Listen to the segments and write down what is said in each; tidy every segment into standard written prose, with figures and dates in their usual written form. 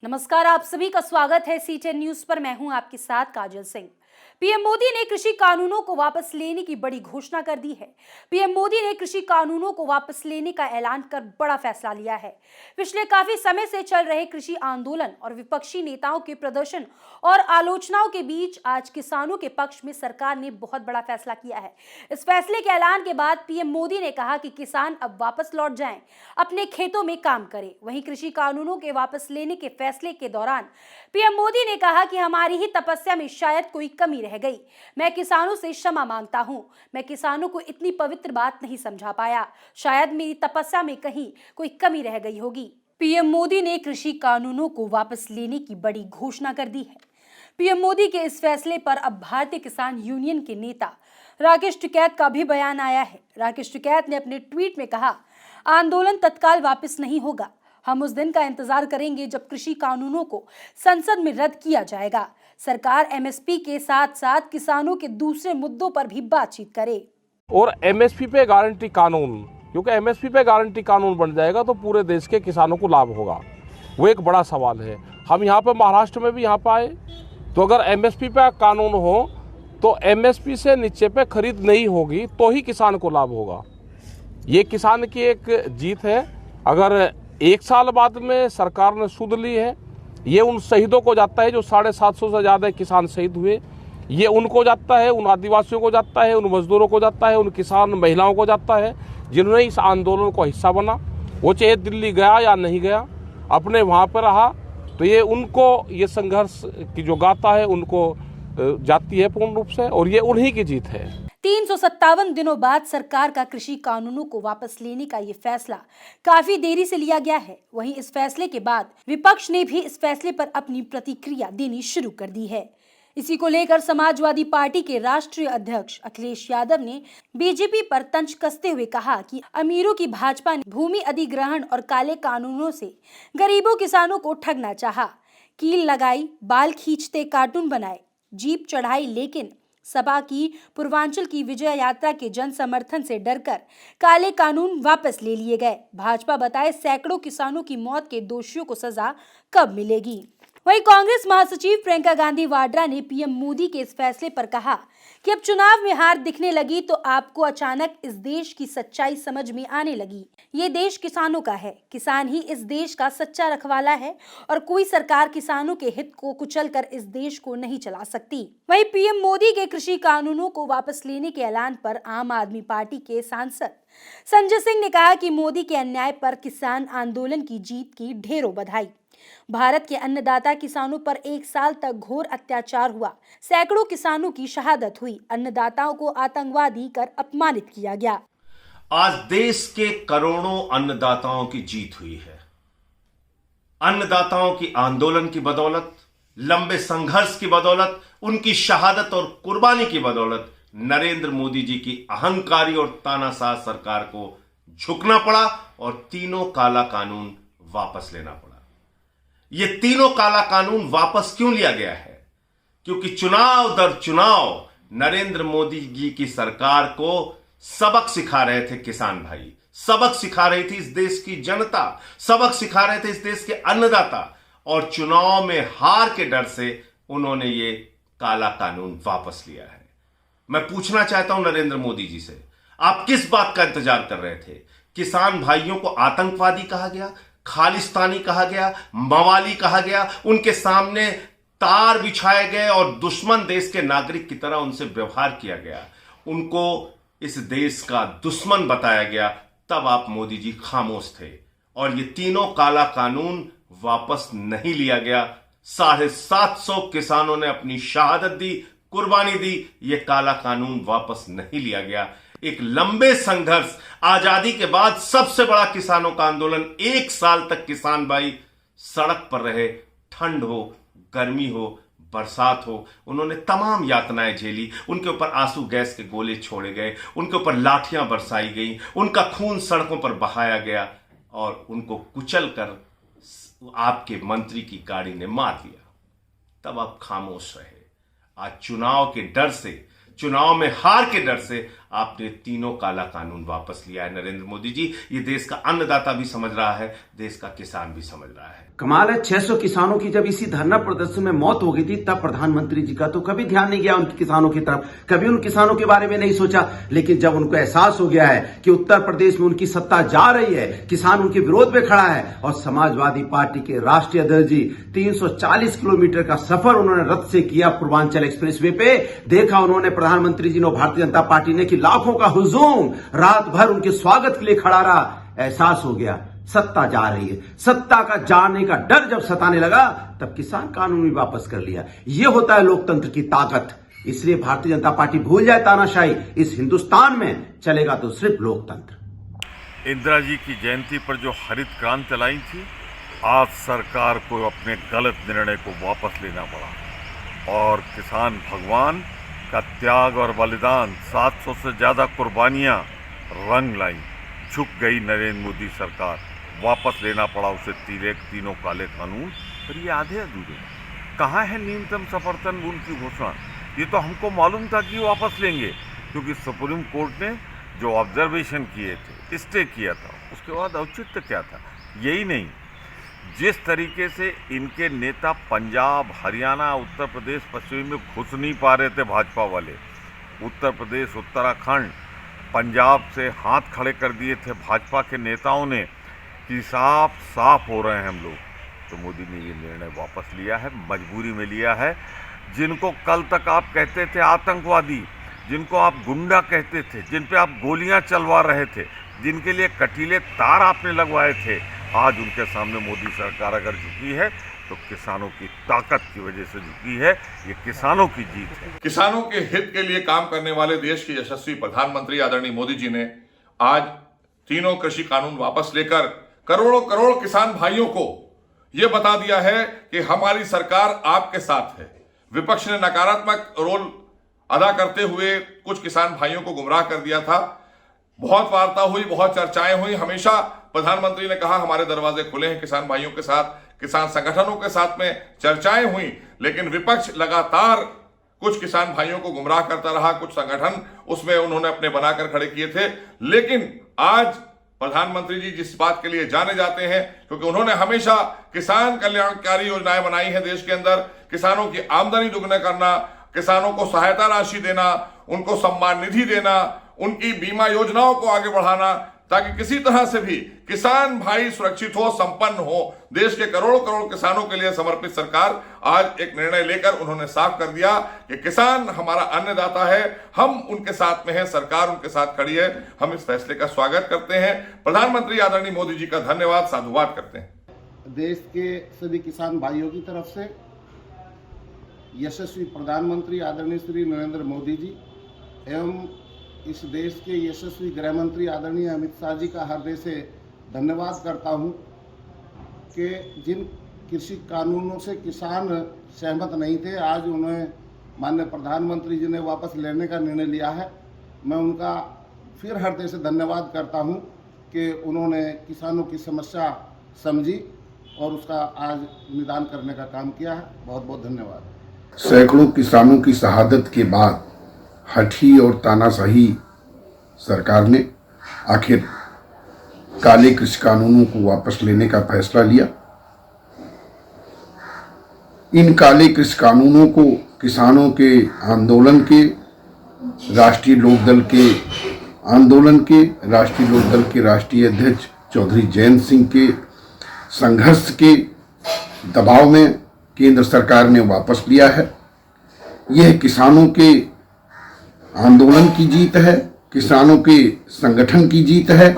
नमस्कार, आप सभी का स्वागत है C10 न्यूज पर। मैं हूं आपके साथ काजल सिंह। पीएम मोदी ने कृषि कानूनों को वापस लेने की बड़ी घोषणा कर दी है। पीएम मोदी ने कृषि कानूनों को वापस लेने का ऐलान कर बड़ा फैसला लिया है। पिछले काफी समय से चल रहे कृषि आंदोलन और विपक्षी नेताओं के प्रदर्शन और आलोचनाओं के बीच आज किसानों के पक्ष में सरकार ने बहुत बड़ा फैसला किया है। इस फैसले के ऐलान के बाद पीएम मोदी ने कहा कि किसान अब वापस लौट जाएं, अपने खेतों में काम करें। वहीं कृषि कानूनों के वापस लेने के फैसले के दौरान पीएम मोदी ने कहा कि हमारी ही तपस्या में शायद कोई कमी रह गई। मैं किसानों से क्षमा मांगता हूं। मैं किसानों को इतनी पवित्र बात नहीं समझा पाया। शायद मेरी तपस्या में कहीं कोई कमी रह गई होगी। पीएम मोदी ने कृषि कानूनों को वापस लेने की बड़ी घोषणा कर दी है। पीएम मोदी के इस फैसले पर अब भारतीय किसान यूनियन के नेता राकेश टिकैत का भी बयान आया है। राकेश टिकैत ने अपने ट्वीट में कहा, आंदोलन तत्काल वापस नहीं होगा। हम उस दिन का इंतजार करेंगे जब कृषि कानूनों को संसद में रद्द किया जाएगा। सरकार एमएसपी के साथ साथ किसानों के दूसरे मुद्दों पर भी बातचीत करे। और एमएसपी पे गारंटी कानून, क्योंकि एमएसपी पे गारंटी कानून बन जाएगा तो पूरे देश के किसानों को लाभ होगा। वो एक बड़ा सवाल है। हम यहाँ पे महाराष्ट्र में भी यहाँ पे आए तो अगर एमएसपी पे कानून हो तो एमएसपी से नीचे पे खरीद नहीं होगी तो ही किसान को लाभ होगा। ये किसान की एक जीत है। अगर एक साल बाद में सरकार ने सुध ली है, ये उन शहीदों को जाता है जो 750 से ज़्यादा किसान शहीद हुए। ये उनको जाता है, उन आदिवासियों को जाता है, उन मजदूरों को जाता है, उन किसान महिलाओं को जाता है जिन्होंने इस आंदोलन को हिस्सा बना। वो चाहे दिल्ली गया या नहीं गया, अपने वहाँ पर रहा, तो ये उनको ये संघर्ष की जो गाथा है उनको जाती है पूर्ण रूप से, और ये उन्हीं की जीत है। 357 दिनों बाद सरकार का कृषि कानूनों को वापस लेने का ये फैसला काफी देरी से लिया गया है। वहीं इस फैसले के बाद विपक्ष ने भी इस फैसले पर अपनी प्रतिक्रिया देनी शुरू कर दी है। इसी को लेकर समाजवादी पार्टी के राष्ट्रीय अध्यक्ष अखिलेश यादव ने बीजेपी पर तंज कसते हुए कहा कि अमीरों की भाजपा ने भूमि अधिग्रहण और काले कानूनों से गरीबों किसानों को ठगना चाहा। कील लगाई, बाल खींचते कार्टून बनाए, जीप चढ़ाई, लेकिन सपा की पूर्वांचल की विजय यात्रा के जन समर्थन से डरकर काले कानून वापस ले लिए गए। भाजपा बताए सैकड़ों किसानों की मौत के दोषियों को सजा कब मिलेगी। वहीं कांग्रेस महासचिव प्रियंका गांधी वाड्रा ने पीएम मोदी के इस फैसले पर कहा कि अब चुनाव में हार दिखने लगी तो आपको अचानक इस देश की सच्चाई समझ में आने लगी। ये देश किसानों का है, किसान ही इस देश का सच्चा रखवाला है और कोई सरकार किसानों के हित को कुचलकर इस देश को नहीं चला सकती। वहीं पीएम मोदी के कृषि कानूनों को वापस लेने के ऐलान पर आम आदमी पार्टी के सांसद संजय सिंह ने कहा कि मोदी के अन्याय पर किसान आंदोलन की जीत की ढेरों बधाई। भारत के अन्नदाता किसानों पर 1 साल तक घोर अत्याचार हुआ। सैकड़ों किसानों की शहादत हुई। अन्नदाताओं को आतंकवादी कर अपमानित किया गया। आज देश के करोड़ों अन्नदाताओं की जीत हुई है। अन्नदाताओं की आंदोलन की बदौलत, लंबे संघर्ष की बदौलत, उनकी शहादत और कुर्बानी की बदौलत नरेंद्र मोदी जी की अहंकारी और तानाशाह सरकार को झुकना पड़ा और तीनों काला कानून वापस लेना पड़ा। ये तीनों काला कानून वापस क्यों लिया गया है? क्योंकि चुनाव दर चुनाव नरेंद्र मोदी जी की सरकार को सबक सिखा रहे थे किसान भाई, सबक सिखा रही थी इस देश की जनता, सबक सिखा रहे थे इस देश के अन्नदाता, और चुनाव में हार के डर से उन्होंने ये काला कानून वापस लिया है। मैं पूछना चाहता हूं नरेंद्र मोदी जी से, आप किस बात का इंतजार कर रहे थे? किसान भाइयों को आतंकवादी कहा गया, खालिस्तानी कहा गया, मवाली कहा गया, उनके सामने तार बिछाए गए और दुश्मन देश के नागरिक की तरह उनसे व्यवहार किया गया, उनको इस देश का दुश्मन बताया गया। तब आप मोदी जी खामोश थे और ये तीनों काला कानून वापस नहीं लिया गया। 750 किसानों ने अपनी शहादत दी, कुर्बानी दी, ये काला कानून वापस नहीं लिया गया। एक लंबे संघर्ष, आजादी के बाद सबसे बड़ा किसानों का आंदोलन, 1 साल तक किसान भाई सड़क पर रहे, ठंड हो, गर्मी हो, बरसात हो, उन्होंने तमाम यातनाएं झेली। उनके ऊपर आंसू गैस के गोले छोड़े गए, उनके ऊपर लाठियां बरसाई गई, उनका खून सड़कों पर बहाया गया और उनको कुचल कर आपके मंत्री की गाड़ी ने मार दिया। तब आप खामोश रहे। आज चुनाव के डर से, चुनाव में हार के डर से आपने तीनों काला कानून वापस लिया है नरेंद्र मोदी जी। ये देश का अन्नदाता भी समझ रहा है, देश का किसान भी समझ रहा है। कमाल है, 600 किसानों की जब इसी धरना प्रदर्शन में मौत हो गई थी तब प्रधानमंत्री जी का तो कभी ध्यान नहीं गया उन किसानों की तरफ, कभी उन किसानों के बारे में नहीं सोचा। लेकिन जब उनको एहसास हो गया है कि उत्तर प्रदेश में उनकी सत्ता जा रही है, किसान उनके विरोध में खड़ा है और समाजवादी पार्टी के राष्ट्रीय अध्यक्ष जी 340 किलोमीटर का सफर उन्होंने रथ से किया पूर्वांचल एक्सप्रेसवे पे, देखा उन्होंने प्रधानमंत्री जी ने, भारतीय जनता पार्टी ने कि लाखों का हुजूम रात भर उनके स्वागत के लिए खड़ा रहा। एहसास हो गया सत्ता जा रही है, सत्ता का जाने का डर जब सताने लगा तब किसान कानून भी वापस कर लिया। यह होता है लोकतंत्र की ताकत। इसलिए भारतीय जनता पार्टी भूल जाए तानाशाही, इस हिंदुस्तान में चलेगा तो सिर्फ लोकतंत्र। इंदिरा जी की जयंती पर जो हरित क्रांति लाई थी, आज सरकार को अपने गलत निर्णय को वापस लेना पड़ा और किसान भगवान का त्याग और बलिदान, 700 से ज्यादा कुर्बानियां रंग लाई। झुक गई नरेंद्र मोदी सरकार, वापस लेना पड़ा उसे तीनों काले कानून। पर ये आधे अधूरे, कहाँ है न्यूनतम समर्थन मूल्य की घोषणा? ये तो हमको मालूम था कि वापस लेंगे, क्योंकि सुप्रीम कोर्ट ने जो ऑब्जर्वेशन किए थे, स्टे किया था, उसके बाद औचित्य क्या था? यही नहीं, जिस तरीके से इनके नेता पंजाब, हरियाणा, उत्तर प्रदेश, पश्चिम में घुस नहीं पा रहे थे भाजपा वाले, उत्तर प्रदेश, उत्तराखंड, पंजाब से हाथ खड़े कर दिए थे भाजपा के नेताओं ने कि साफ हो रहे हैं हम लोग, तो मोदी ने ये निर्णय वापस लिया है, मजबूरी में लिया है। जिनको कल तक आप कहते थे आतंकवादी, जिनको आप गुंडा कहते थे, जिन पे आप गोलियां चलवा रहे थे, जिनके लिए कटीले तार आपने लगवाए थे, आज उनके सामने मोदी सरकार अगर झुकी है तो किसानों की ताकत की वजह से झुकी है। ये किसानों की जीत है। किसानों के हित के लिए काम करने वाले देश के यशस्वी प्रधानमंत्री आदरणीय मोदी जी ने आज तीनों कृषि कानून वापस लेकर करोड़ों किसान भाइयों को यह बता दिया है कि हमारी सरकार आपके साथ है। विपक्ष ने नकारात्मक रोल अदा करते हुए कुछ किसान भाइयों को गुमराह कर दिया था। बहुत वार्ता हुई, बहुत चर्चाएं हुई। हमेशा प्रधानमंत्री ने कहा हमारे दरवाजे खुले हैं किसान भाइयों के साथ, किसान संगठनों के साथ में चर्चाएं हुई, लेकिन विपक्ष लगातार कुछ किसान भाइयों को गुमराह करता रहा। कुछ संगठन उसमें उन्होंने अपने बनाकर खड़े किए थे। लेकिन आज प्रधानमंत्री जी जिस बात के लिए जाने जाते हैं, क्योंकि उन्होंने हमेशा किसान कल्याणकारी योजनाएं बनाई हैं देश के अंदर, किसानों की आमदनी दुगना करना, किसानों को सहायता राशि देना, उनको सम्मान निधि देना, उनकी बीमा योजनाओं को आगे बढ़ाना, ताकि किसी तरह से भी किसान भाई सुरक्षित हो, संपन्न हो। देश के करोड़ों किसानों के लिए समर्पित सरकार आज एक निर्णय लेकर उन्होंने साफ कर दिया कि किसान हमारा अन्नदाता है, हम उनके साथ में हैं, सरकार उनके साथ खड़ी है। हम इस फैसले का स्वागत करते हैं। प्रधानमंत्री आदरणीय मोदी जी का धन्यवाद, साधुवाद करते हैं। देश के सभी किसान भाइयों की तरफ से यशस्वी प्रधानमंत्री आदरणीय श्री नरेंद्र मोदी जी एवं इस देश के यशस्वी गृह मंत्री आदरणीय अमित शाह जी का हृदय से धन्यवाद करता हूं कि जिन कृषि कानूनों से किसान सहमत नहीं थे, आज उन्हें माननीय प्रधानमंत्री जी ने वापस लेने का निर्णय लिया है। मैं उनका फिर हृदय से धन्यवाद करता हूं कि उन्होंने किसानों की समस्या समझी और उसका आज निदान करने का काम किया है। बहुत बहुत धन्यवाद। सैकड़ों किसानों की शहादत के बाद हठी और तानाशाही सरकार ने आखिर काले कृषि कानूनों को वापस लेने का फैसला लिया। इन काले कृषि कानूनों को किसानों के आंदोलन के, राष्ट्रीय लोकदल के राष्ट्रीय अध्यक्ष चौधरी जयंत सिंह के संघर्ष के दबाव में केंद्र सरकार ने वापस लिया है। यह किसानों के आंदोलन की जीत है, किसानों के संगठन की जीत है,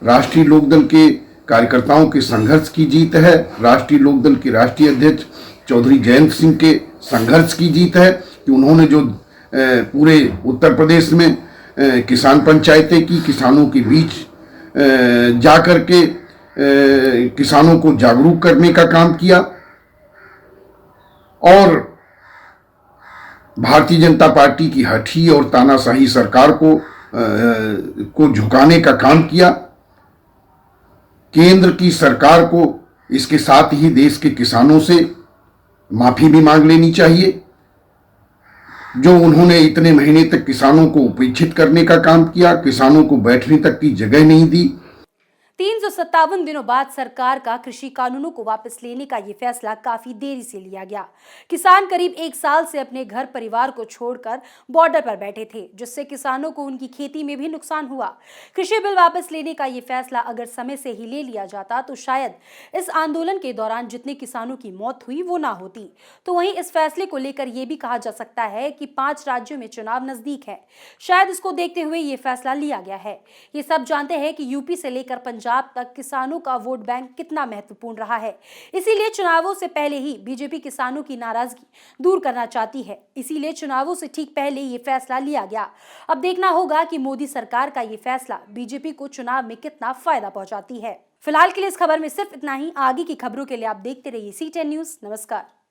राष्ट्रीय लोकदल के कार्यकर्ताओं के संघर्ष की जीत है, राष्ट्रीय लोकदल के राष्ट्रीय अध्यक्ष चौधरी जयंत सिंह के संघर्ष की जीत है कि उन्होंने जो पूरे उत्तर प्रदेश में किसान पंचायतें की, किसानों के बीच जाकर के किसानों को जागरूक करने का काम किया और भारतीय जनता पार्टी की हठी और तानाशाही सरकार को झुकाने का काम किया। केंद्र की सरकार को इसके साथ ही देश के किसानों से माफी भी मांग लेनी चाहिए। जो उन्होंने इतने महीने तक किसानों को उपेक्षित करने का काम किया, किसानों को बैठने तक की जगह नहीं दी। 357 दिनों बाद सरकार का कृषि कानूनों को वापस लेने का ये फैसला काफी देरी से लिया गया। किसान करीब 1 साल से अपने घर परिवार को छोड़कर बॉर्डर पर बैठे थे, जिससे किसानों को उनकी खेती में भी नुकसान हुआ। कृषि बिल वापस लेने का ये फैसला अगर समय से ही ले लिया जाता तो शायद इस आंदोलन के दौरान जितने किसानों की मौत हुई वो ना होती। तो वहीं इस फैसले को लेकर यह भी कहा जा सकता है कि 5 राज्यों में चुनाव नजदीक है, शायद इसको देखते हुए ये फैसला लिया गया है। ये सब जानते हैं कि यूपी से लेकर पंजाब तक किसानों का वोट बैंक कितना महत्वपूर्ण रहा है। इसीलिए चुनावों से पहले ही बीजेपी किसानों की नाराजगी दूर करना चाहती है। इसीलिए चुनावों से ठीक पहले ये फैसला लिया गया। अब देखना होगा कि मोदी सरकार का ये फैसला बीजेपी को चुनाव में कितना फायदा पहुंचाती है। फिलहाल के लिए इस खबर में सिर्फ इतना ही। आगे की खबरों के लिए आप देखते रहिए C10 न्यूज़। नमस्कार।